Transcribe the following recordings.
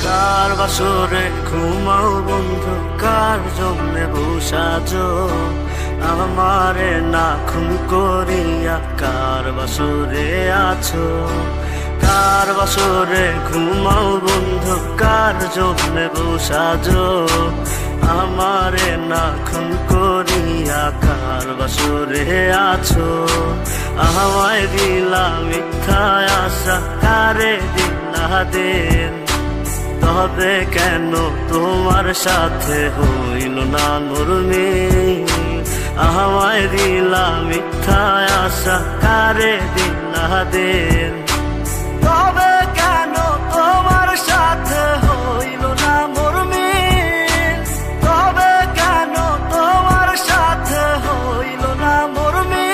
কার বাসরে ঘুমাও বন্ধু, কার জন্যে বসাজো আমারে না খুন করিয়া, কার বাসরে আছো? কার বাসরে ঘুমাও বন্ধু, কার জন্যে বসাজো আমারে না খুন করিয়া, কার বাসরে আছো? আমায় দিলা মিথ্যা আশা, কারে দিলা দিন, তবে কেন তোমার সাথে হইল না নরমি? আমায় দিলা মিথ্যা আশা, কারে দিলা দিন, তবে কেন তোমার সাথে হইল না মরমি? তবে কেন তোমার সাথে হইল না মরমি?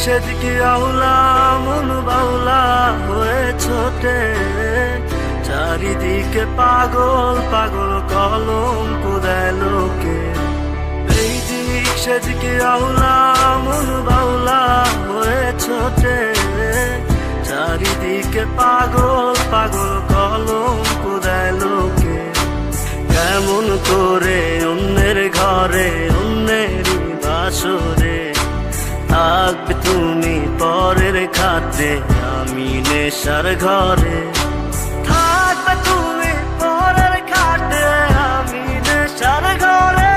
সেদিকে আউলা মন বাউলা হয়ে ছোটে, চারিদিকে পাগল পাগল কলঙ্ক দেয় লোকে। এই দিক সেদিকে আউলা মন বাউলা হয়ে ছোটে, চারিদিকে পাগল পাগল কলঙ্ক দেয় লোকে। কেমন করে অন্যের ঘরে অন্যেরই বাসরে থাকবে তুমি পরের খাতে, আমি নেশার ঘরে থাকবে তুমি পরের খাতে, আমি নেশার ঘরে।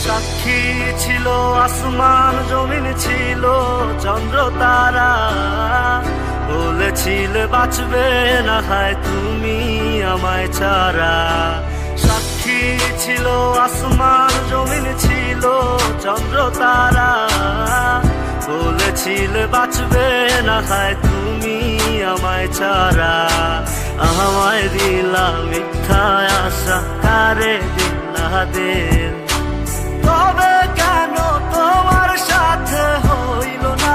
সাক্ষী ছিল আসমান জমিন, ছিল চন্দ্র তারা, বলেছিলে বাঁচবে না হয় তুমি আমায় ছাড়া। সাক্ষী ছিল আসমান জমিন, ছিল চন্দ্র তারা, বলেছিলে বাঁচবে না হয় তুমি আমায় ছাড়া। আমায় দিলা মিথ্যা আশা, কারে দিলা দিন, তবে কেন তোমার সাথে হইল না?